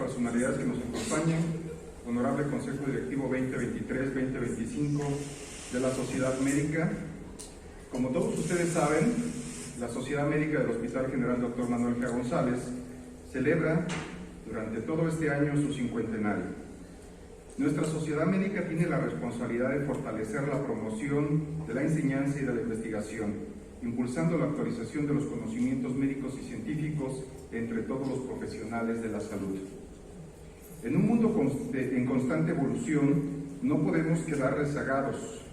personalidades que nos acompañan, honorable Consejo Directivo 2023-2025 de la Sociedad Médica. Como todos ustedes saben, la Sociedad Médica del Hospital General Dr. Manuel G. González celebra durante todo este año su cincuentenario. Nuestra sociedad médica tiene la responsabilidad de fortalecer la promoción de la enseñanza y de la investigación, impulsando la actualización de los conocimientos médicos y científicos entre todos los profesionales de la salud. En un mundo en constante evolución, no podemos quedar rezagados.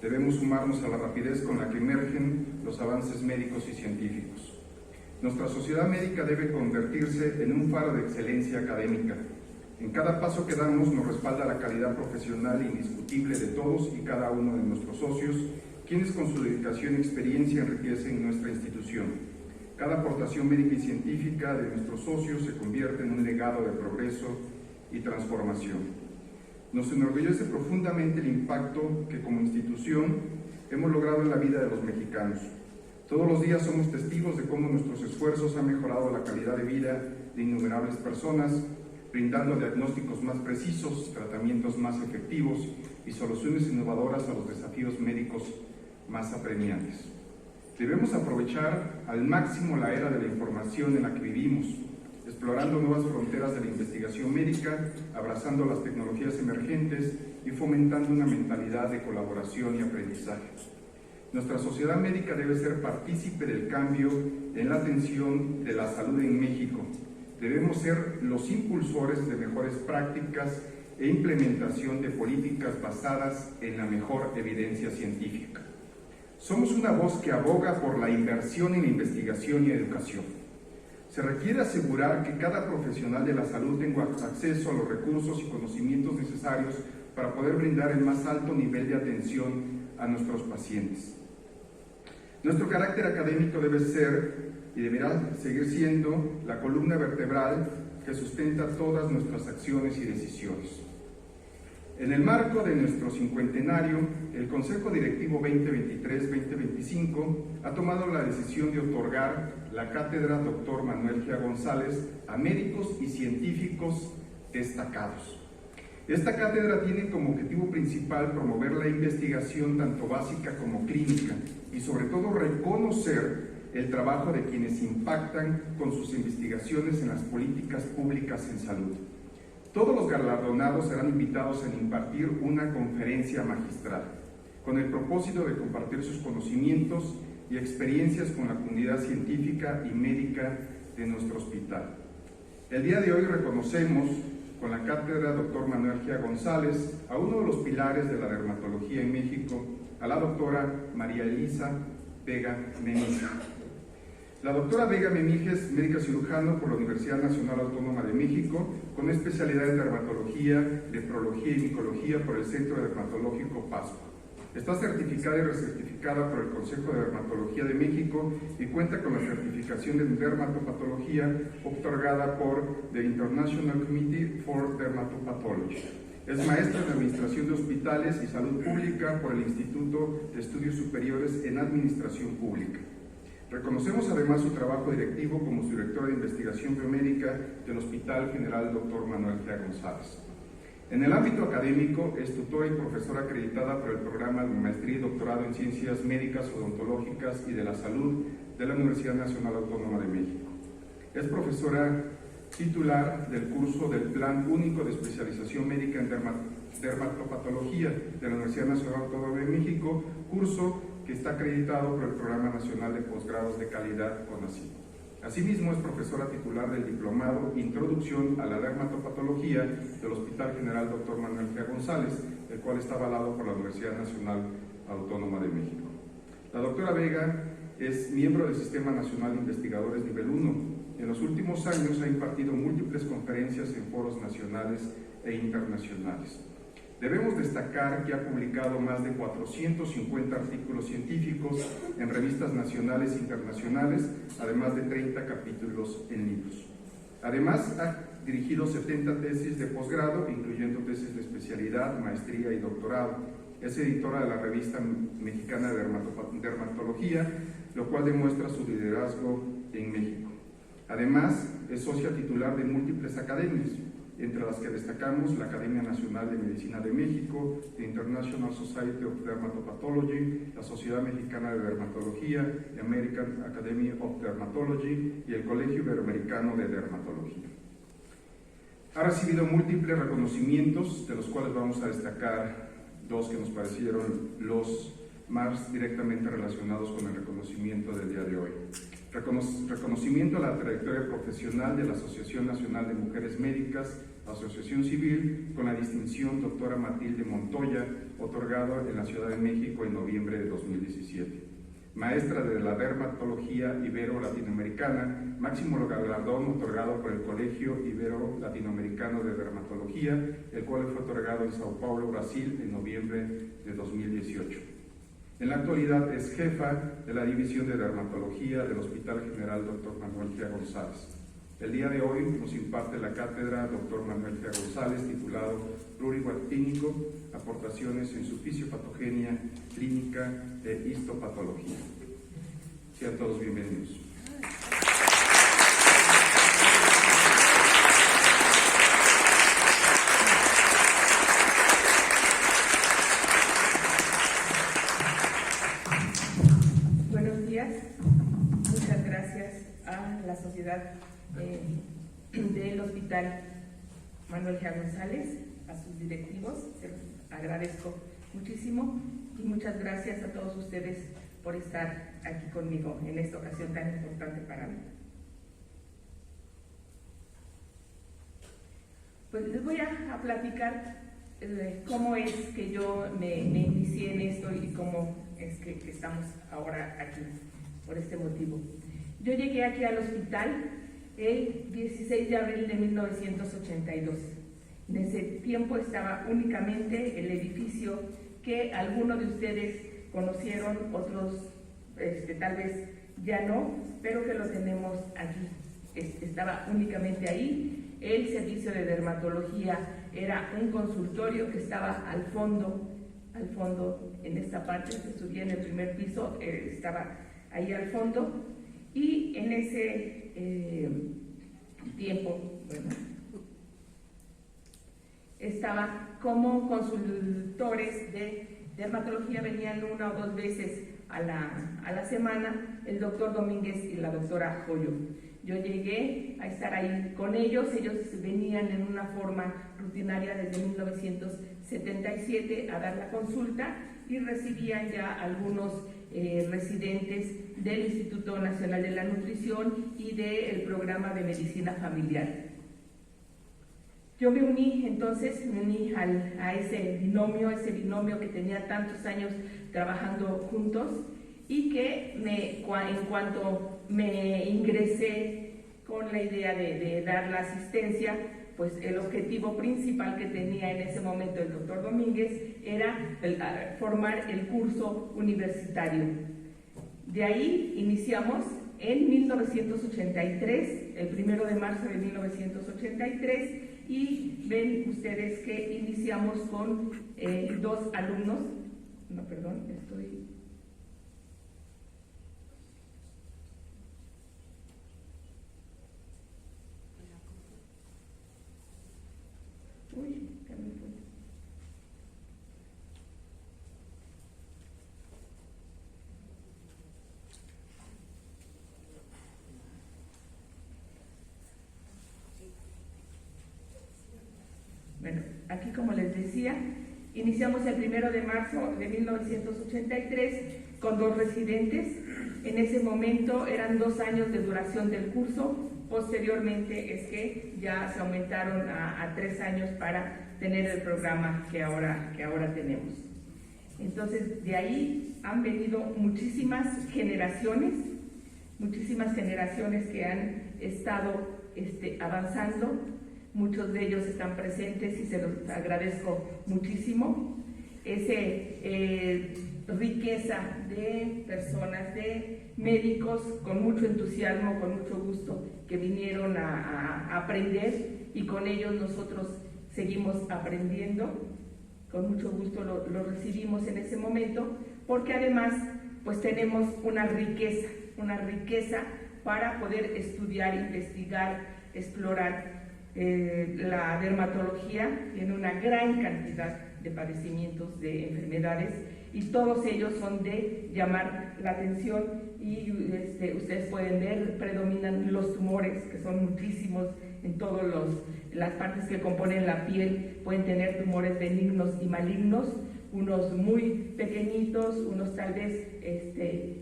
Debemos sumarnos a la rapidez con la que emergen los avances médicos y científicos. Nuestra sociedad médica debe convertirse en un faro de excelencia académica. En cada paso que damos nos respalda la calidad profesional indiscutible de todos y cada uno de nuestros socios, quienes con su dedicación y experiencia enriquecen nuestra institución. Cada aportación médica y científica de nuestros socios se convierte en un legado de progreso y transformación. Nos enorgullece profundamente el impacto que como institución hemos logrado en la vida de los mexicanos. Todos los días somos testigos de cómo nuestros esfuerzos han mejorado la calidad de vida de innumerables personas, brindando diagnósticos más precisos, tratamientos más efectivos y soluciones innovadoras a los desafíos médicos más apremiantes. Debemos aprovechar al máximo la era de la información en la que vivimos, explorando nuevas fronteras de la investigación médica, abrazando las tecnologías emergentes y fomentando una mentalidad de colaboración y aprendizaje. Nuestra sociedad médica debe ser partícipe del cambio en la atención de la salud en México. Debemos ser los impulsores de mejores prácticas e implementación de políticas basadas en la mejor evidencia científica. Somos una voz que aboga por la inversión en investigación y educación. Se requiere asegurar que cada profesional de la salud tenga acceso a los recursos y conocimientos necesarios para poder brindar el más alto nivel de atención a nuestros pacientes. Nuestro carácter académico debe ser y deberá seguir siendo la columna vertebral que sustenta todas nuestras acciones y decisiones. En el marco de nuestro cincuentenario, el Consejo Directivo 2023-2025 ha tomado la decisión de otorgar la cátedra Dr. Manuel G. González a médicos y científicos destacados. Esta cátedra tiene como objetivo principal promover la investigación tanto básica como clínica y sobre todo reconocer el trabajo de quienes impactan con sus investigaciones en las políticas públicas en salud. Todos los galardonados serán invitados a impartir una conferencia magistral, con el propósito de compartir sus conocimientos y experiencias con la comunidad científica y médica de nuestro hospital. El día de hoy reconocemos con la cátedra Dr. Manuel G. González a uno de los pilares de la dermatología en México, a la doctora María Elisa Vega Memíjes. La doctora Vega Memíjes es médica cirujano por la Universidad Nacional Autónoma de México, con especialidad en dermatología, nefrología y micología por el Centro Dermatológico Pascua. Está certificada y recertificada por el Consejo de Dermatología de México y cuenta con la certificación de dermatopatología otorgada por the International Committee for Dermatopathology. Es maestra en Administración de Hospitales y Salud Pública por el Instituto de Estudios Superiores en Administración Pública. Reconocemos además su trabajo directivo como su directora de investigación biomédica del Hospital General Dr. Manuel G. González. En el ámbito académico, es tutora y profesora acreditada por el programa de maestría y doctorado en Ciencias Médicas, Odontológicas y de la Salud de la Universidad Nacional Autónoma de México. Es profesora titular del curso del Plan Único de Especialización Médica en Dermatopatología de la Universidad Nacional Autónoma de México, curso que está acreditado por el Programa Nacional de Posgrados de Calidad CONACYT. Asimismo, es profesora titular del Diplomado Introducción a la Dermatopatología del Hospital General Dr. Manuel G. González, el cual está avalado por la Universidad Nacional Autónoma de México. La doctora Vega es miembro del Sistema Nacional de Investigadores Nivel 1. En los últimos años ha impartido múltiples conferencias en foros nacionales e internacionales. Debemos destacar que ha publicado más de 450 artículos científicos en revistas nacionales e internacionales, además de 30 capítulos en libros. Además, ha dirigido 70 tesis de posgrado, incluyendo tesis de especialidad, maestría y doctorado. Es editora de la Revista Mexicana de Dermatología, lo cual demuestra su liderazgo en México. Además, es socia titular de múltiples academias. entre las que destacamos la Academia Nacional de Medicina de México, the International Society of Dermatopathology, la Sociedad Mexicana de Dermatología, the American Academy of Dermatology y el Colegio Iberoamericano de Dermatología. Ha recibido múltiples reconocimientos, de los cuales vamos a destacar dos que nos parecieron los más directamente relacionados con el reconocimiento del día de hoy. Reconocimiento a la trayectoria profesional de la Asociación Nacional de Mujeres Médicas, Asociación Civil, con la distinción Doctora Matilde Montoya, otorgado en la Ciudad de México en noviembre de 2017. Maestra de la Dermatología Ibero-Latinoamericana, máximo galardón otorgado por el Colegio Ibero-Latinoamericano de Dermatología, el cual fue otorgado en Sao Paulo, Brasil, en noviembre de 2018. En la actualidad es jefa de la División de Dermatología del Hospital General Dr. Manuel G. González. El día de hoy nos imparte la cátedra Dr. Manuel G. González, titulado Plurivalclínico, aportaciones en su fisiopatogenia clínica e histopatología. Sean todos bienvenidos. Buenos días, muchas gracias a la sociedad del Hospital Manuel G. González, a sus directivos, se los agradezco muchísimo y muchas gracias a todos ustedes por estar aquí conmigo en esta ocasión tan importante para mí. Pues les voy a platicar cómo es que yo me inicié en esto y cómo es que estamos ahora aquí, por este motivo. Yo llegué aquí al hospital el 16 de abril de 1982. En ese tiempo estaba únicamente el edificio que algunos de ustedes conocieron, otros tal vez ya no, pero que lo tenemos aquí. Estaba únicamente ahí. El servicio de dermatología era un consultorio que estaba al fondo, en esta parte, se subía en el primer piso, estaba ahí al fondo, y en ese tiempo, bueno, estaba como consultores de dermatología, venían 1 o 2 veces a la semana el doctor Domínguez y la doctora Joyo. Yo llegué a estar ahí con ellos venían en una forma rutinaria desde 1977 a dar la consulta y recibían ya algunos residentes del Instituto Nacional de la Nutrición y del Programa de Medicina Familiar. Yo me uní a ese binomio que tenía tantos años trabajando juntos y que en cuanto me ingresé con la idea de dar la asistencia, pues el objetivo principal que tenía en ese momento el doctor Domínguez era formar el curso universitario. De ahí iniciamos en 1983, el 1 de marzo de 1983, y ven ustedes que iniciamos con 2 alumnos, Bueno, aquí como les decía, iniciamos el 1 de marzo de 1983 con 2 residentes. En ese momento eran 2 años de duración del curso. Posteriormente es que ya se aumentaron a 3 años para tener el programa que ahora tenemos. Entonces, de ahí han venido muchísimas generaciones que han estado avanzando. Muchos de ellos están presentes y se los agradezco muchísimo. Riqueza de personas, de médicos con mucho entusiasmo, con mucho gusto, que vinieron a aprender y con ellos nosotros seguimos aprendiendo. Con mucho gusto lo recibimos en ese momento, porque además pues tenemos una riqueza para poder estudiar, investigar, explorar La dermatología tiene una gran cantidad de padecimientos, de enfermedades, y todos ellos son de llamar la atención y ustedes pueden ver, predominan los tumores, que son muchísimos en todas las partes que componen la piel. Pueden tener tumores benignos y malignos, unos muy pequeñitos, unos tal vez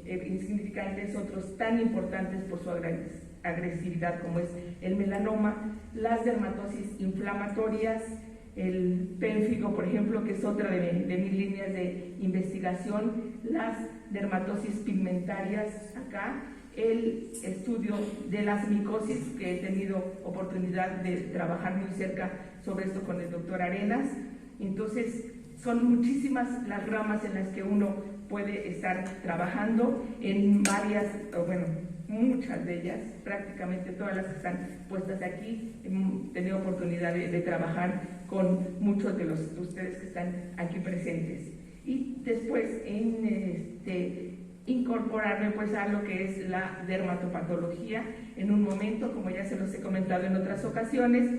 insignificantes, otros tan importantes por su agresividad como es el melanoma, las dermatosis inflamatorias, el pénfigo, por ejemplo, que es otra de mis líneas de investigación, las dermatosis pigmentarias acá, el estudio de las micosis, que he tenido oportunidad de trabajar muy cerca sobre esto con el doctor Arenas. Entonces, son muchísimas las ramas en las que uno puede estar trabajando, en varias, bueno, muchas de ellas, prácticamente todas las que están puestas aquí. He tenido oportunidad de trabajar con muchos de ustedes que están aquí presentes. Y después incorporarme pues a lo que es la dermatopatología en un momento, como ya se los he comentado en otras ocasiones.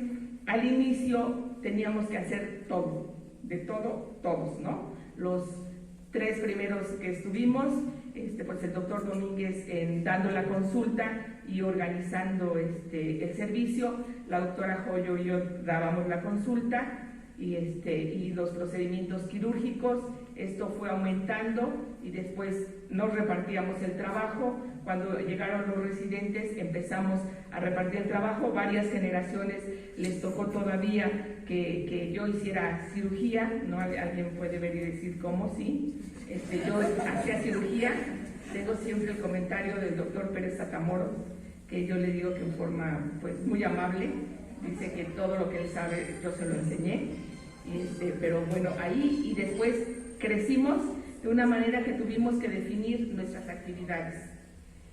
Al inicio teníamos que hacer todo, de todo, todos, ¿no? Los 3 primeros que estuvimos, pues el doctor Domínguez dando la consulta y organizando el servicio, la doctora Joyo y yo dábamos la consulta y los procedimientos quirúrgicos. Esto fue aumentando y después nos repartíamos el trabajo. Cuando llegaron los residentes empezamos a repartir el trabajo. Varias generaciones les tocó todavía que yo hiciera cirugía, ¿no? Alguien puede ver y decir cómo, sí. Yo hacía cirugía. Tengo siempre el comentario del doctor Pérez Satamoro, que yo le digo que en forma pues muy amable, dice que todo lo que él sabe yo se lo enseñé, pero bueno, ahí y después crecimos de una manera que tuvimos que definir nuestras actividades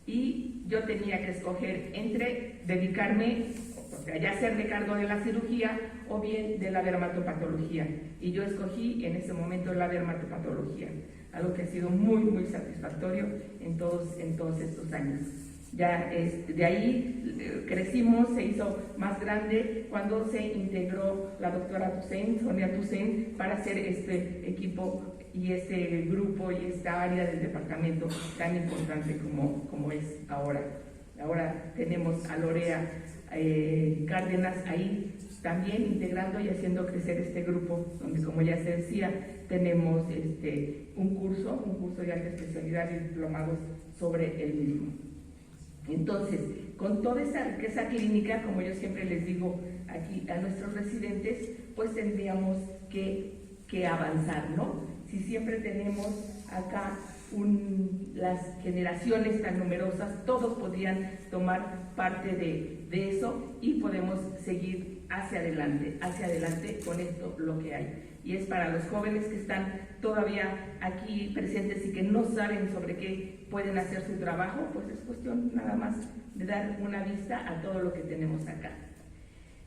y yo tenía que escoger entre dedicarme, o sea, ya hacerme cargo de la cirugía o bien de la dermatopatología, y yo escogí en ese momento la dermatopatología, algo que ha sido muy, muy satisfactorio en todos estos años. Ya de ahí crecimos, se hizo más grande cuando se integró la doctora Toussaint, Sonia Toussaint, para hacer este equipo y este grupo y esta área del departamento tan importante como es ahora. Ahora tenemos a Lorea Cárdenas ahí también integrando y haciendo crecer este grupo, donde, como ya se decía, tenemos un curso de alta especialidad y diplomados sobre el mismo. Entonces, con toda esa riqueza clínica, como yo siempre les digo aquí a nuestros residentes, pues tendríamos que avanzar, ¿no? Si siempre tenemos acá las generaciones tan numerosas, todos podrían tomar parte de eso y podemos seguir hacia adelante con esto lo que hay. Y es para los jóvenes que están todavía aquí presentes y que no saben sobre qué pueden hacer su trabajo, pues es cuestión nada más de dar una vista a todo lo que tenemos acá.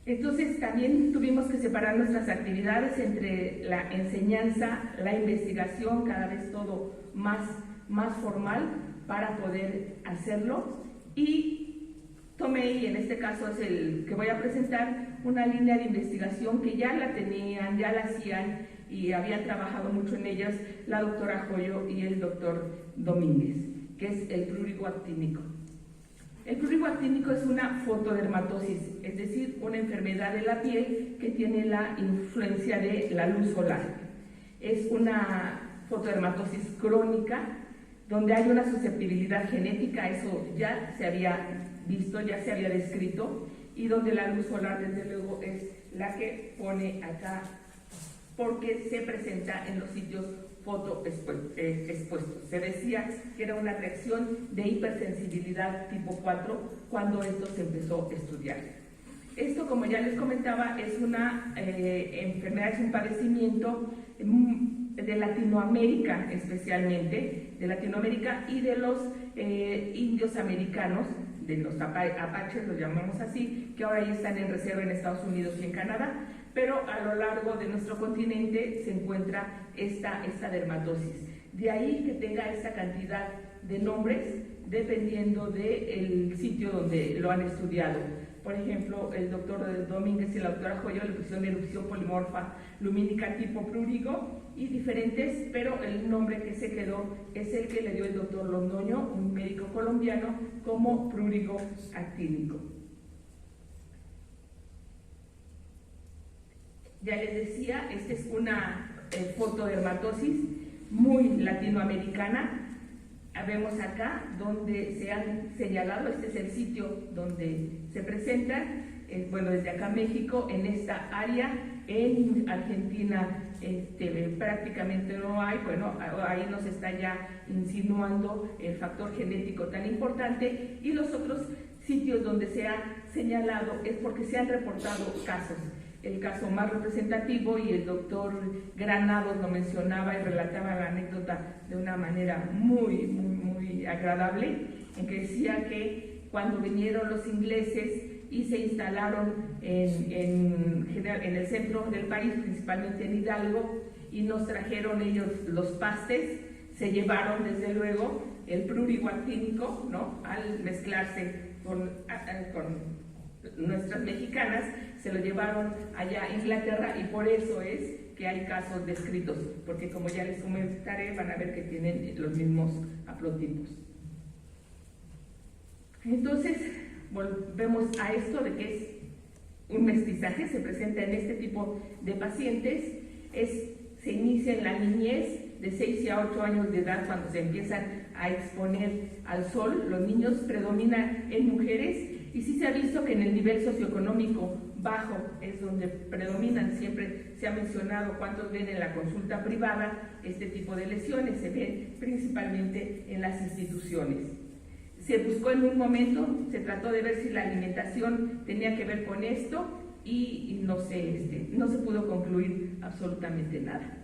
Entonces también tuvimos que separar nuestras actividades entre la enseñanza, la investigación, cada vez todo más formal para poder hacerlo, y tomé, y en este caso es el que voy a presentar, una línea de investigación que ya la tenían, ya la hacían y habían trabajado mucho en ellas la doctora Joyo y el doctor Domínguez, que es el prurigo actínico. El prurigo actínico es una fotodermatosis, es decir, una enfermedad de la piel que tiene la influencia de la luz solar. Es una fotodermatosis crónica donde hay una susceptibilidad genética, eso ya se había visto, ya se había descrito, y donde la luz solar desde luego es la que pone acá, porque se presenta en los sitios fotoexpuestos. Se decía que era una reacción de hipersensibilidad tipo 4 cuando esto se empezó a estudiar. Esto, como ya les comentaba, es una enfermedad, es un padecimiento de Latinoamérica, especialmente de Latinoamérica y de los indios americanos, de los apaches, los llamamos así, que ahora ya están en reserva en Estados Unidos y en Canadá, pero a lo largo de nuestro continente se encuentra esta dermatosis. De ahí que tenga esta cantidad de nombres dependiendo del sitio donde lo han estudiado. Por ejemplo, el doctor Domínguez y la doctora Joyo le pusieron erupción polimorfa lumínica tipo prurigo y diferentes, pero el nombre que se quedó es el que le dio el doctor Londoño, un médico colombiano, como prurigo actínico. Ya les decía, esta es una fotodermatosis muy latinoamericana. Vemos acá donde se han señalado, este es el sitio donde se presentan, bueno, desde acá México, en esta área, en Argentina prácticamente no hay, bueno, ahí nos está ya insinuando el factor genético tan importante, y los otros sitios donde se ha señalado es porque se han reportado casos. El caso más representativo, y el doctor Granados lo mencionaba y relataba la anécdota de una manera muy agradable, en que decía que cuando vinieron los ingleses y se instalaron en el centro del país, principalmente en Hidalgo, y nos trajeron ellos los pastes, se llevaron desde luego el prurigo actínico, ¿no? Al mezclarse con nuestras mexicanas, se lo llevaron allá a Inglaterra, y por eso es que hay casos descritos, porque como ya les comentaré, van a ver que tienen los mismos haplotipos. Entonces, volvemos a esto de que es un mestizaje, se presenta en este tipo de pacientes, se inicia en la niñez, de 6 a 8 años de edad, cuando se empiezan a exponer al sol. Los niños predominan en mujeres, y sí se ha visto que en el nivel socioeconómico bajo es donde predominan. Siempre se ha mencionado cuántos ven en la consulta privada este tipo de lesiones, se ven principalmente en las instituciones. Se buscó en un momento, se trató de ver si la alimentación tenía que ver con esto, y no se pudo concluir absolutamente nada.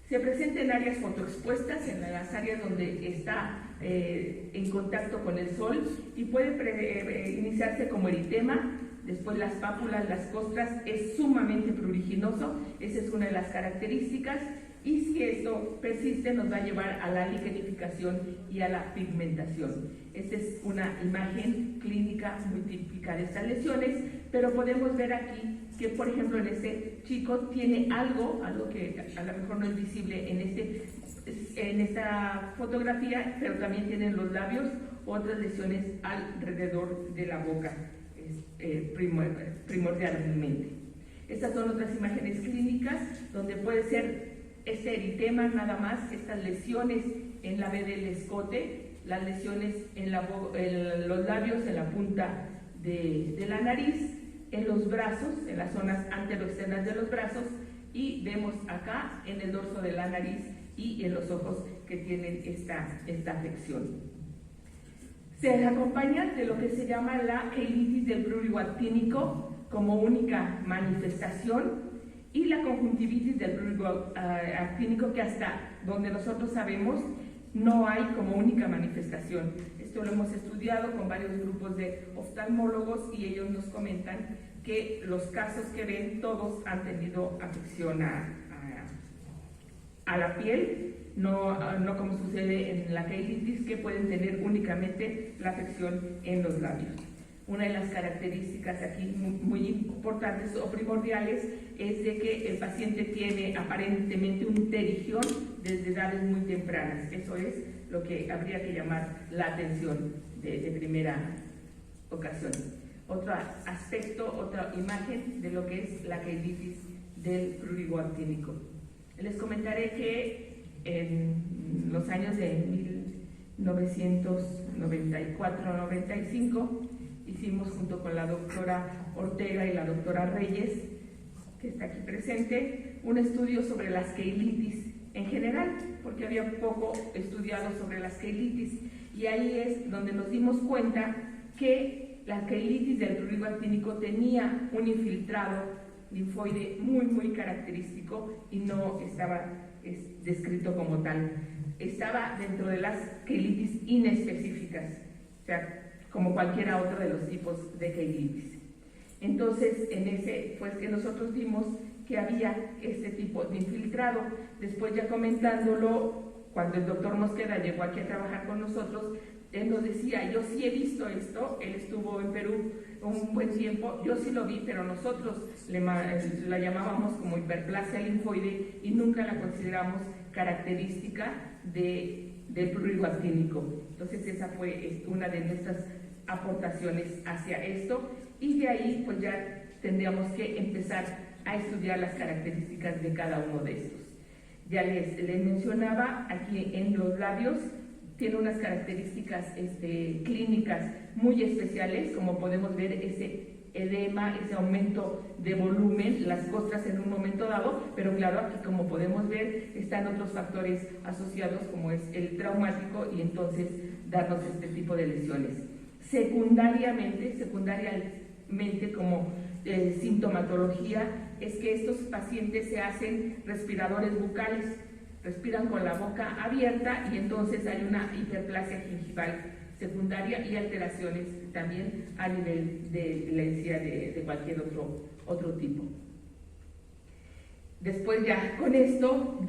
Se presenta en áreas fotoexpuestas, en las áreas donde está en contacto con el sol, y puede iniciarse como eritema, después las pápulas, las costras, es sumamente pruriginoso, esa es una de las características, y si esto persiste nos va a llevar a la liquenificación y a la pigmentación. Esta es una imagen clínica muy típica de estas lesiones, pero podemos ver aquí que, por ejemplo, en este chico tiene algo que a lo mejor no es visible en esta fotografía, pero también tienen los labios, otras lesiones alrededor de la boca, primordialmente. Estas son otras imágenes clínicas donde puede ser este eritema nada más, estas lesiones en la B del escote, las lesiones en los labios, en la punta de la nariz, en los brazos, en las zonas anteroexternas de los brazos, y vemos acá en el dorso de la nariz y en los ojos que tienen esta afección. Se acompaña de lo que se llama la cheilitis del prurigo actínico como única manifestación, y la conjuntivitis del prurigo actínico, que hasta donde nosotros sabemos no hay como única manifestación. Esto lo hemos estudiado con varios grupos de oftalmólogos, y ellos nos comentan que los casos que ven todos han tenido afección a la piel, no como sucede en la cheilitis, que pueden tener únicamente la afección en los labios. Una de las características aquí muy importantes o primordiales es de que el paciente tiene aparentemente un pterigión desde edades muy tempranas. Eso es lo que habría que llamar la atención de primera ocasión. Otro aspecto, otra imagen de lo que es la cheilitis del prurigo actínico. Les comentaré que en los años de 1994-95 hicimos, junto con la doctora Ortega y la doctora Reyes, que está aquí presente, un estudio sobre las cheilitis en general, porque había poco estudiado sobre las cheilitis, y ahí es donde nos dimos cuenta que la cheilitis del prurigo actínico tenía un infiltrado linfoide muy característico, y no estaba descrito como tal. Estaba dentro de las cheilitis inespecíficas, o sea, como cualquiera otro de los tipos de cheilitis. Entonces, en ese pues que nosotros vimos que había este tipo de infiltrado. Después, ya comentándolo, cuando el doctor Mosqueda llegó aquí a trabajar con nosotros, él nos decía, yo sí he visto esto, él estuvo en Perú un buen tiempo, yo sí lo vi, pero nosotros la llamábamos como hiperplasia linfoide y nunca la consideramos característica del prurito actínico. Entonces esa fue una de nuestras aportaciones hacia esto, y de ahí pues ya tendríamos que empezar a estudiar las características de cada uno de estos. Ya les mencionaba, aquí en los labios tiene unas características clínicas muy especiales, como podemos ver ese edema, ese aumento de volumen, las costras en un momento dado, pero claro, aquí como podemos ver están otros factores asociados como es el traumático y entonces darnos este tipo de lesiones. Secundariamente como sintomatología es que estos pacientes se hacen respiradores bucales, respiran con la boca abierta y entonces hay una hiperplasia gingival secundaria y alteraciones también a nivel de la encía de cualquier otro tipo. Después ya con esto,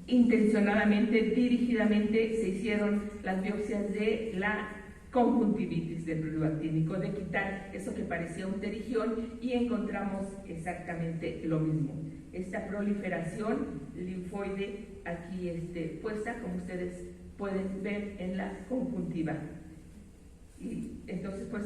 intencionadamente, dirigidamente, se hicieron las biopsias de la conjuntivitis del prurito actínico, de quitar eso que parecía un pterigión, y encontramos exactamente lo mismo. Esta proliferación linfoide aquí puesta, como ustedes pueden ver en la conjuntiva. Y entonces pues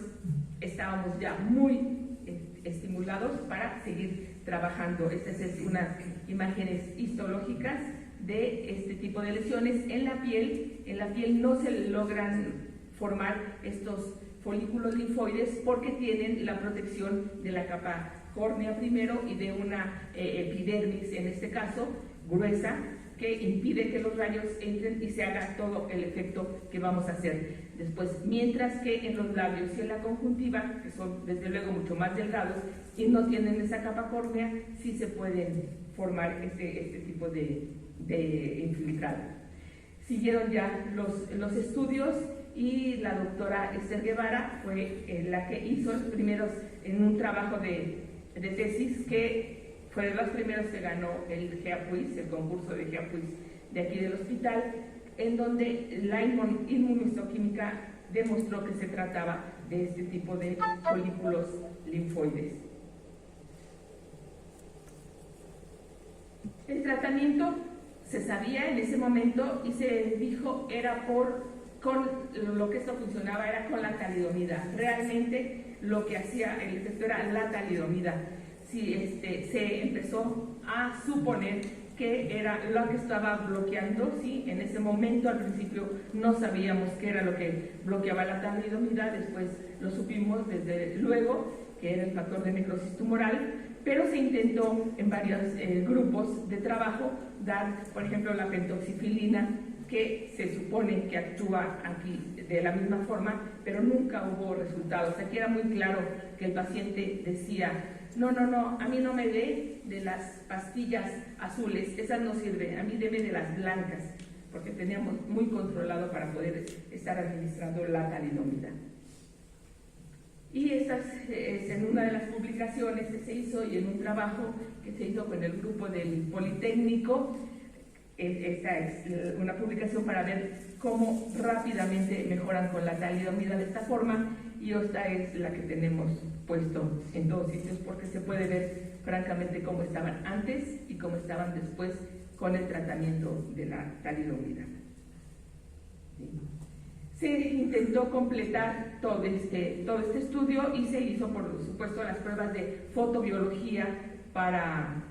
estábamos ya muy estimulados para seguir trabajando. Estas son unas imágenes histológicas de este tipo de lesiones en la piel. En la piel no se logran formar estos folículos linfoides porque tienen la protección de la capa córnea primero y de una epidermis, en este caso gruesa, que impide que los rayos entren y se haga todo el efecto que vamos a hacer después. Mientras que en los labios y en la conjuntiva, que son desde luego mucho más delgados y no tienen esa capa córnea, sí se pueden formar este tipo de infiltrado. Siguieron ya los estudios y la doctora Esther Guevara fue la que hizo los primeros en un trabajo de tesis que fue de los primeros que ganó el GEAPUIS, el concurso de GEAPUIS de aquí del hospital, en donde la inmunohistoquímica demostró que se trataba de este tipo de folículos linfoides. El tratamiento se sabía en ese momento y se dijo era con lo que esto funcionaba era con la talidomida. Realmente lo que hacía el efecto era la talidomida. Sí, se empezó a suponer que era lo que estaba bloqueando, ¿sí? En ese momento al principio no sabíamos qué era lo que bloqueaba la talidomida, después lo supimos desde luego que era el factor de necrosis tumoral, pero se intentó en varios grupos de trabajo dar, por ejemplo, la pentoxifilina, que se supone que actúa aquí de la misma forma, pero nunca hubo resultados. Aquí era muy claro que el paciente decía, no, a mí no me dé de las pastillas azules, esas no sirven, a mí deme de las blancas, porque teníamos muy controlado para poder estar administrando la talidomida. Y estas en una de las publicaciones que se hizo y en un trabajo que se hizo con el grupo del Politécnico, esta es una publicación para ver cómo rápidamente mejoran con la talidomida de esta forma, y esta es la que tenemos puesto en todos sitios porque se puede ver francamente cómo estaban antes y cómo estaban después con el tratamiento de la talidomida. ¿Sí? Se intentó completar todo este estudio y se hizo, por supuesto, las pruebas de fotobiología para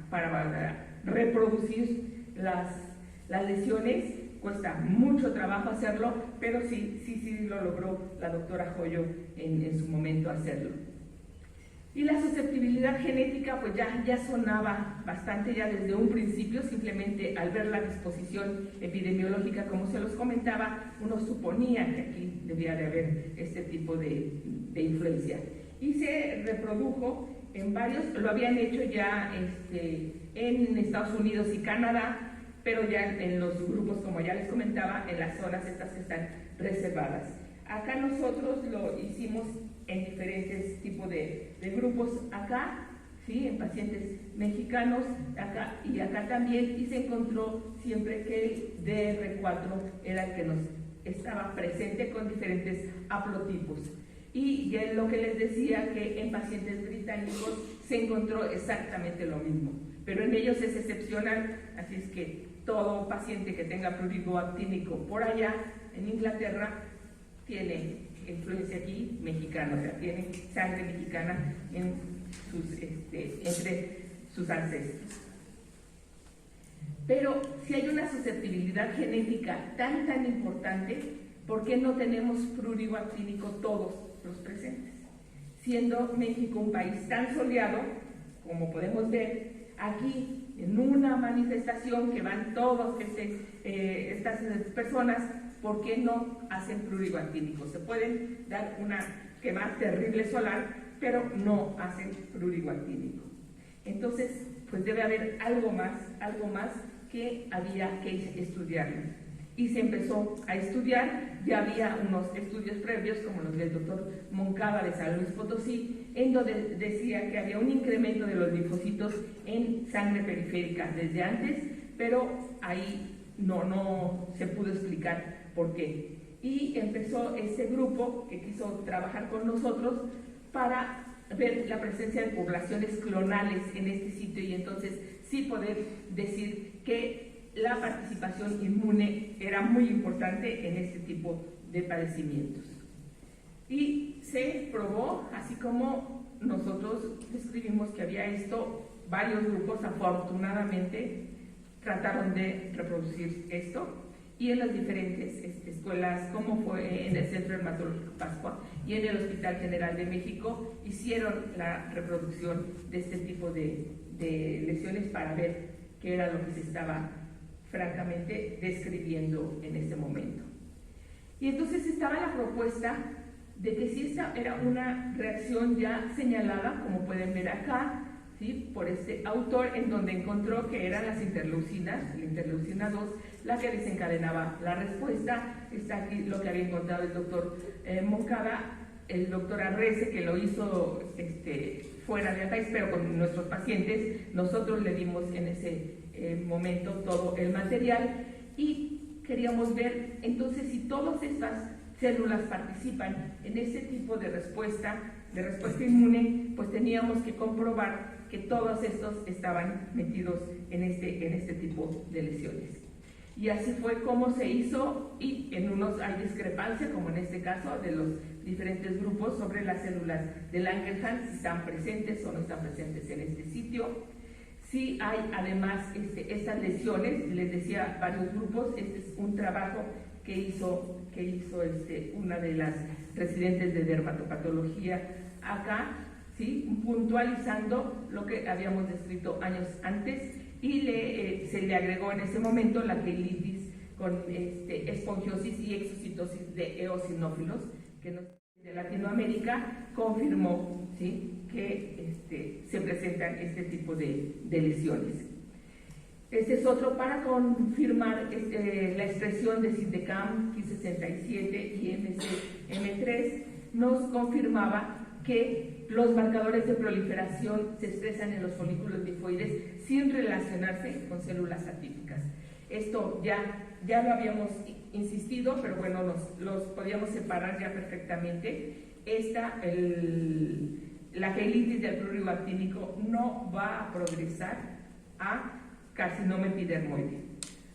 reproducir las lesiones. Cuesta mucho trabajo hacerlo, pero sí lo logró la doctora Joyo en su momento hacerlo. Y la susceptibilidad genética pues ya sonaba bastante ya desde un principio, simplemente al ver la disposición epidemiológica, como se los comentaba, uno suponía que aquí debía de haber este tipo de influencia. Y se reprodujo en varios, lo habían hecho ya en Estados Unidos y Canadá, pero ya en los grupos, como ya les comentaba, en las zonas estas que están reservadas. Acá nosotros lo hicimos en diferentes tipos de grupos, acá, ¿sí? En pacientes mexicanos, acá y acá también, y se encontró siempre que el DR4 era el que nos estaba presente con diferentes haplotipos. Y ya lo que les decía, que en pacientes británicos se encontró exactamente lo mismo, pero en ellos es excepcional, así es que todo paciente que tenga prurigo actínico por allá, en Inglaterra, tiene influencia aquí mexicana, o sea, tiene sangre mexicana en entre sus ancestros. Pero si hay una susceptibilidad genética tan importante, ¿por qué no tenemos prurigo actínico todos los presentes? Siendo México un país tan soleado, como podemos ver, aquí en una manifestación que van todas estas personas, ¿por qué no hacen prurigo actínico? Se pueden dar una quema terrible solar, pero no hacen prurigo actínico. Entonces, pues debe haber algo más que había que estudiar. Y se empezó a estudiar, ya había unos estudios previos, como los del doctor Moncada de San Luis Potosí, en donde decía que había un incremento de los linfocitos en sangre periférica desde antes, pero ahí no se pudo explicar por qué. Y empezó ese grupo que quiso trabajar con nosotros para ver la presencia de poblaciones clonales en este sitio y entonces sí poder decir que la participación inmune era muy importante en este tipo de padecimientos. Y se probó, así como nosotros describimos que había esto, varios grupos afortunadamente trataron de reproducir esto, y en las diferentes escuelas, como fue en el Centro Dermatológico Pascua y en el Hospital General de México, hicieron la reproducción de este tipo de lesiones para ver qué era lo que se estaba francamente describiendo en ese momento. Y entonces estaba la propuesta de que si esta era una reacción ya señalada, como pueden ver acá, ¿sí?, por este autor, en donde encontró que eran las interleucinas, la interleucina 2, la que desencadenaba la respuesta. Está aquí lo que había encontrado el doctor Moncada, el doctor Arrece, que lo hizo fuera del país, pero con nuestros pacientes. Nosotros le dimos en ese momento todo el material y queríamos ver entonces si todas estas células participan en ese tipo de respuesta inmune, pues teníamos que comprobar que todos estos estaban metidos en este tipo de lesiones. Y así fue como se hizo, y en unos hay discrepancia, como en este caso, de los diferentes grupos sobre las células de Langerhans, si están presentes o no están presentes en este sitio. Sí hay además estas lesiones, les decía, varios grupos. Este es un trabajo que hizo una de las residentes de dermatopatología acá, ¿sí?, puntualizando lo que habíamos descrito años antes, y se le agregó en ese momento la queilitis con espongiosis y exocitosis de eosinófilos, que de Latinoamérica confirmó, ¿sí?, que se presentan este tipo de lesiones. Este es otro para confirmar la expresión de Sindecam, Ki67 y MCM3, nos confirmaba que los marcadores de proliferación se expresan en los folículos linfoides sin relacionarse con células atípicas. Esto ya lo habíamos insistido, pero bueno, los podíamos separar ya perfectamente. La queilitis del prurigo actínico no va a progresar a carcinoma epidermoide,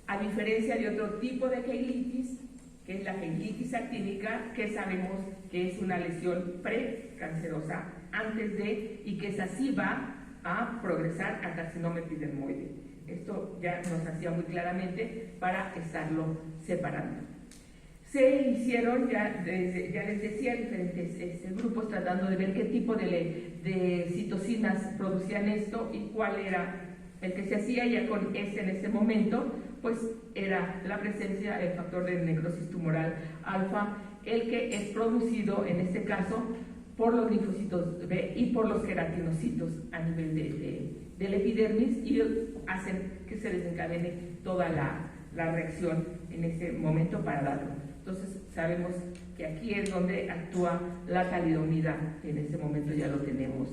a diferencia de otro tipo de queilitis, que es la queilitis actínica, que sabemos que es una lesión precancerosa antes de, y que esa sí va a progresar a carcinoma epidermoide. Esto ya nos hacía muy claramente para estarlo separando. Se hicieron, ya les decía, diferentes grupos tratando de ver qué tipo de citocinas producían esto y cuál era el que se hacía. Ya con en este momento, pues era la presencia del factor de necrosis tumoral alfa, el que es producido en este caso por los linfocitos B y por los queratinocitos a nivel del epidermis, y hacen que se desencadene toda la reacción en este momento para darlo. Entonces sabemos que aquí es donde actúa la talidomida, en este momento ya lo tenemos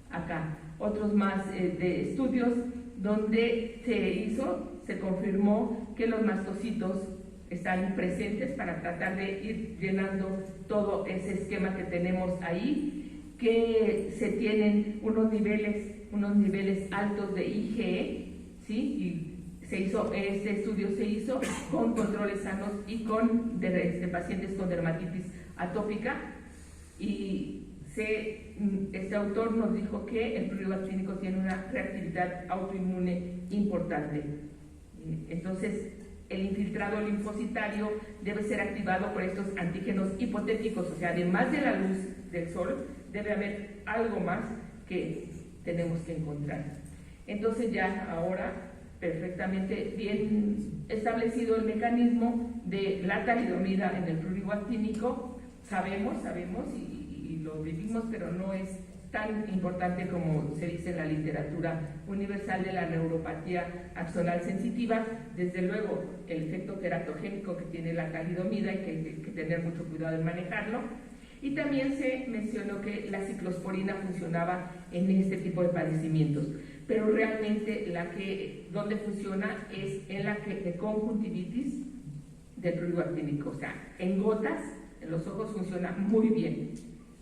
acá. Otros más de estudios donde se confirmó que los mastocitos están presentes para tratar de ir llenando todo ese esquema que tenemos ahí, que se tienen unos niveles altos de IgE, ¿sí? Y este estudio se hizo con controles sanos y con pacientes con dermatitis atópica, y este autor nos dijo que el prurigo actínico tiene una reactividad autoinmune importante. Entonces, el infiltrado linfocitario debe ser activado por estos antígenos hipotéticos, o sea, además de la luz del sol, debe haber algo más que tenemos que encontrar. Entonces, ya ahora perfectamente bien establecido el mecanismo de la talidomida en el prurigo actínico, sabemos y lo vivimos, pero no es tan importante como se dice en la literatura universal de la neuropatía axonal sensitiva. Desde luego, el efecto teratogénico que tiene la talidomida, hay que tener mucho cuidado en manejarlo. Y también se mencionó que la ciclosporina funcionaba en este tipo de padecimientos, pero realmente donde funciona es en la de conjuntivitis del prurigo actínico, o sea, en gotas, en los ojos funciona muy bien,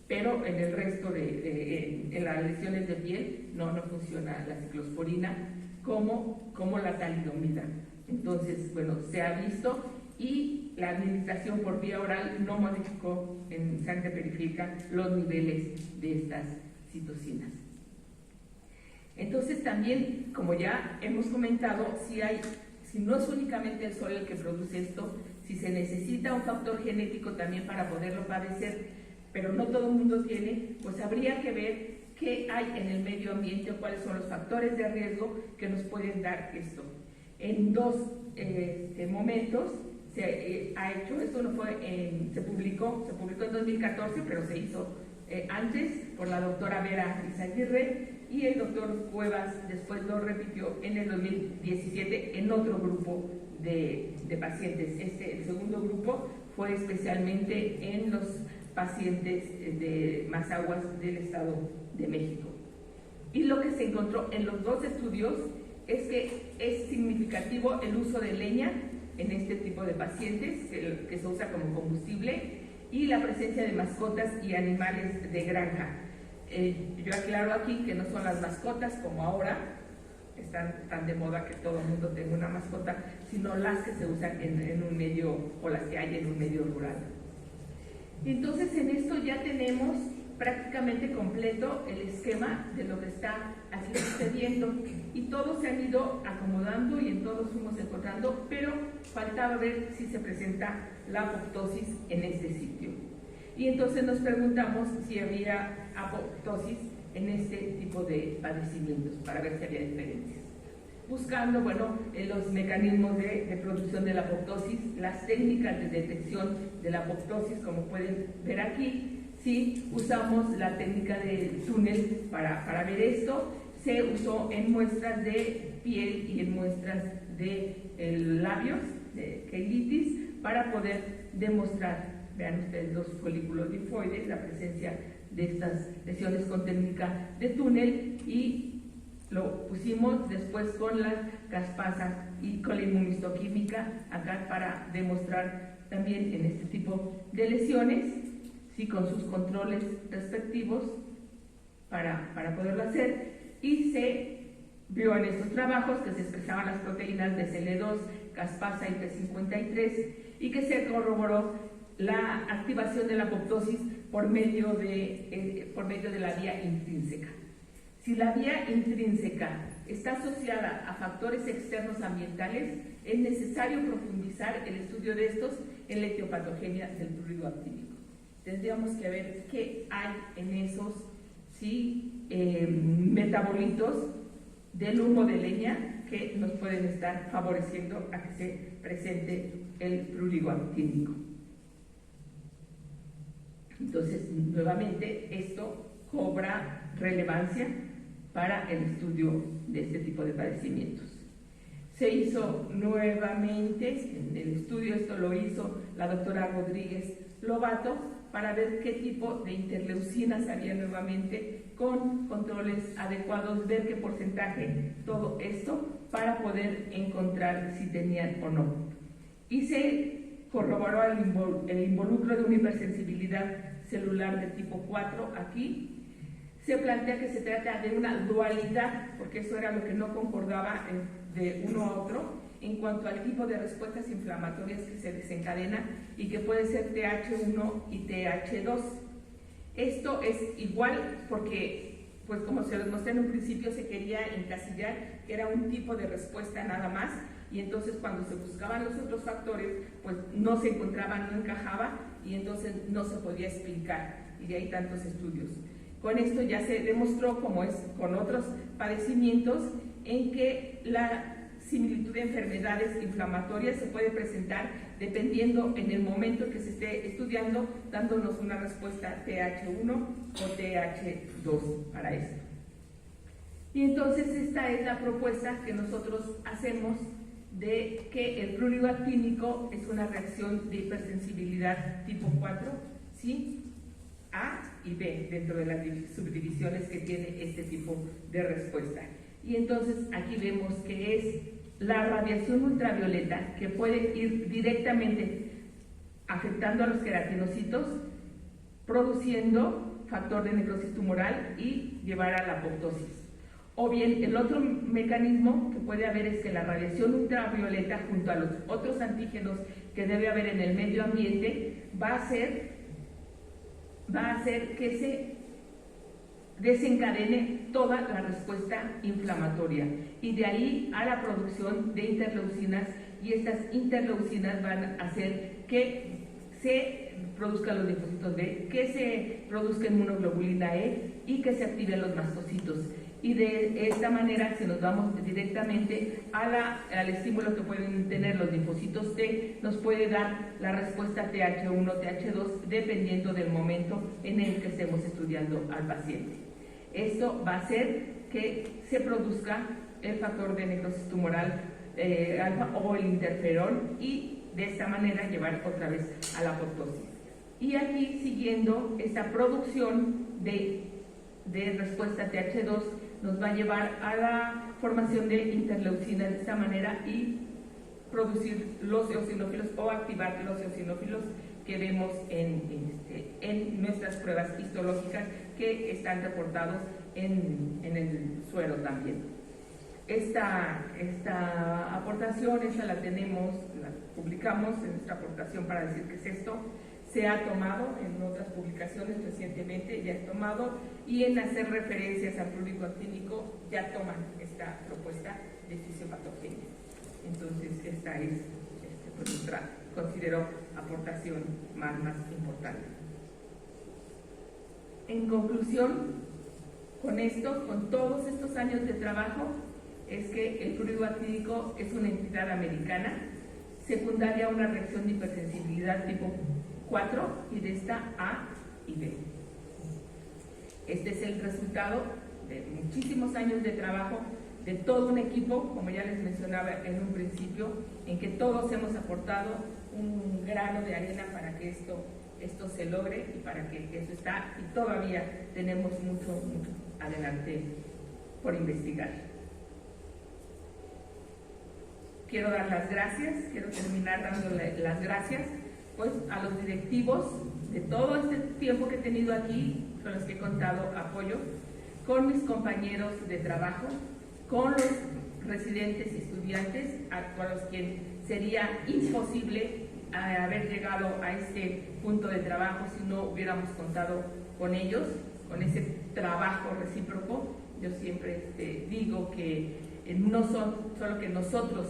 pero en el resto en las lesiones de piel no funciona la ciclosporina como la talidomida. Entonces, bueno, se ha visto, y la administración por vía oral no modificó en sangre periférica los niveles de estas citocinas. Entonces también, como ya hemos comentado, si no es únicamente el sol el que produce esto, si se necesita un factor genético también para poderlo padecer, pero no todo el mundo tiene, pues habría que ver qué hay en el medio ambiente o cuáles son los factores de riesgo que nos pueden dar esto. En dos momentos se ha hecho, esto no fue se publicó en 2014, pero se hizo antes por la doctora Vera Izaguirre, y el doctor Cuevas después lo repitió en el 2017 en otro grupo de pacientes. El segundo grupo fue especialmente en los pacientes de Mazaguas del Estado de México. Y lo que se encontró en los dos estudios es que es significativo el uso de leña en este tipo de pacientes, que se usa como combustible, y la presencia de mascotas y animales de granja. Yo aclaro aquí que no son las mascotas como ahora, están tan de moda que todo el mundo tenga una mascota, sino las que se usan en un medio, o las que hay en un medio rural. Entonces, en esto ya tenemos prácticamente completo el esquema de lo que está aquí sucediendo, y todos se han ido acomodando y en todos fuimos encontrando, pero faltaba ver si se presenta la apoptosis en este sitio. Y entonces nos preguntamos si había apoptosis en este tipo de padecimientos para ver si había diferencias. Buscando, los mecanismos de producción de la apoptosis, las técnicas de detección de la apoptosis, como pueden ver aquí. Sí, usamos la técnica del túnel para ver esto. Se usó en muestras de piel y en muestras de labios, de queilitis, para poder demostrar, vean ustedes, los folículos linfoides, la presencia de estas lesiones con técnica de túnel, y lo pusimos después con la caspasa y con la inmunistoquímica acá para demostrar también en este tipo de lesiones, sí, con sus controles respectivos para poderlo hacer. Y se vio en estos trabajos que se expresaban las proteínas de CL2, caspasa y P53, y que se corroboró la activación de la apoptosis por medio de la vía intrínseca. Si la vía intrínseca está asociada a factores externos ambientales, es necesario profundizar el estudio de estos en la etiopatogenia del prurigo actínico. Tendríamos que ver qué hay en esos metabolitos del humo de leña que nos pueden estar favoreciendo a que se presente el prurigo actínico. Entonces, nuevamente, esto cobra relevancia para el estudio de este tipo de padecimientos. Se hizo nuevamente en el estudio, esto lo hizo la doctora Rodríguez Lobato, para ver qué tipo de interleucinas había nuevamente, con controles adecuados, ver qué porcentaje, todo esto, para poder encontrar si tenían o no. Y se corroboró el involucro de una hipersensibilidad celular de tipo 4 aquí. Se plantea que se trata de una dualidad, porque eso era lo que no concordaba de uno a otro, en cuanto al tipo de respuestas inflamatorias que se desencadenan y que puede ser TH1 y TH2. Esto es igual porque, pues como se los mostré en un principio, se quería encasillar que era un tipo de respuesta nada más, y entonces cuando se buscaban los otros factores, pues no se encontraban, no encajaba, y entonces no se podía explicar, y de ahí tantos estudios. Con esto ya se demostró, como es con otros padecimientos, en que la similitud de enfermedades inflamatorias se puede presentar dependiendo en el momento que se esté estudiando, dándonos una respuesta TH1 o TH2 para esto. Y entonces esta es la propuesta que nosotros hacemos de que el prurigo actínico es una reacción de hipersensibilidad tipo 4, ¿sí? A y B, dentro de las subdivisiones que tiene este tipo de respuesta. Y entonces aquí vemos que es la radiación ultravioleta que puede ir directamente afectando a los queratinocitos, produciendo factor de necrosis tumoral y llevar a la apoptosis. O bien el otro mecanismo que puede haber es que la radiación ultravioleta junto a los otros antígenos que debe haber en el medio ambiente va a hacer que se desencadene toda la respuesta inflamatoria, y de ahí a la producción de interleucinas, y estas interleucinas van a hacer que se produzcan los linfocitos B, que se produzca inmunoglobulina E y que se activen los mastocitos. Y de esta manera, si nos vamos directamente al estímulo que pueden tener los linfocitos T, nos puede dar la respuesta TH1, TH2, dependiendo del momento en el que estemos estudiando al paciente. Esto va a hacer que se produzca el factor de necrosis tumoral alfa o el interferón, y de esta manera llevar otra vez a la apoptosis. Y aquí, siguiendo esta producción de respuesta TH2, nos va a llevar a la formación de interleucinas de esta manera y producir los eosinófilos o activar los eosinófilos que vemos en nuestras pruebas histológicas que están reportados en el suero también. Esta aportación, esta la tenemos, la publicamos en nuestra aportación para decir qué es esto. Se ha tomado en otras publicaciones recientemente, ya es tomado, y en hacer referencias al prurigo actínico ya toman esta propuesta de fisiopatogenia. Entonces esta es nuestra, considero, aportación más importante. En conclusión, con esto, con todos estos años de trabajo, es que el prurigo actínico es una entidad americana, secundaria a una reacción de hipersensibilidad tipo 4, y de esta A y B. Este es el resultado de muchísimos años de trabajo de todo un equipo, como ya les mencionaba en un principio, en que todos hemos aportado un grano de arena para que esto se logre, y para que eso está, y todavía tenemos mucho adelante por investigar. Quiero dar las gracias, quiero terminar dándole las gracias pues a los directivos de todo este tiempo que he tenido aquí, con los que he contado apoyo, con mis compañeros de trabajo, con los residentes y estudiantes, con los que sería imposible haber llegado a este punto de trabajo si no hubiéramos contado con ellos, con ese trabajo recíproco. Yo siempre digo que no son solo que nosotros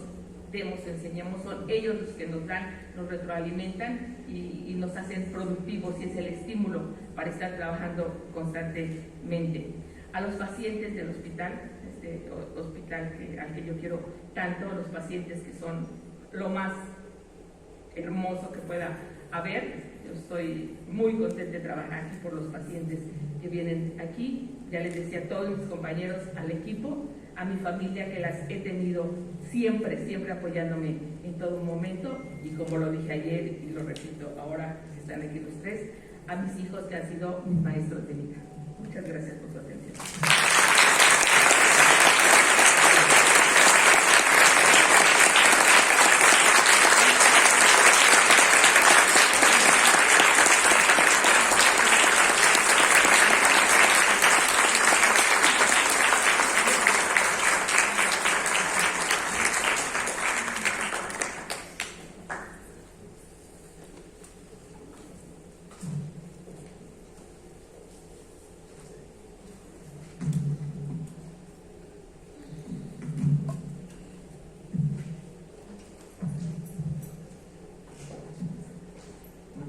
enseñamos, son ellos los que nos dan, nos retroalimentan y nos hacen productivos, y es el estímulo para estar trabajando constantemente. A los pacientes del hospital, al que yo quiero tanto, los pacientes que son lo más hermoso que pueda haber, yo estoy muy contenta de trabajar aquí por los pacientes que vienen aquí. Ya les decía a todos mis compañeros, al equipo, a mi familia, que las he tenido siempre apoyándome en todo momento, y como lo dije ayer y lo repito ahora que están aquí los tres, a mis hijos, que han sido mis maestros de vida. Muchas gracias por su atención.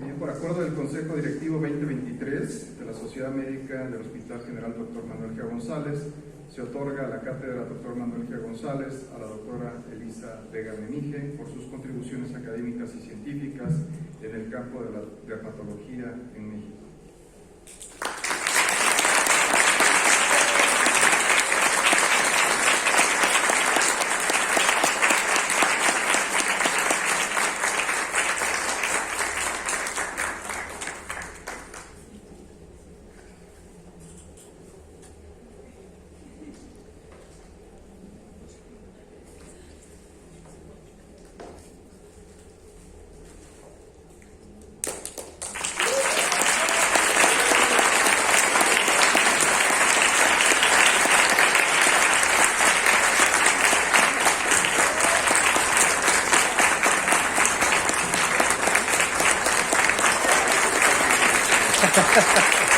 Bien, por acuerdo del Consejo Directivo 2023 de la Sociedad Médica del Hospital General Dr. Manuel G. González, se otorga la cátedra Dr. Manuel G. González a la doctora Elisa Vega Menige por sus contribuciones académicas y científicas en el campo de la dermatología en México. Ha ha ha ha.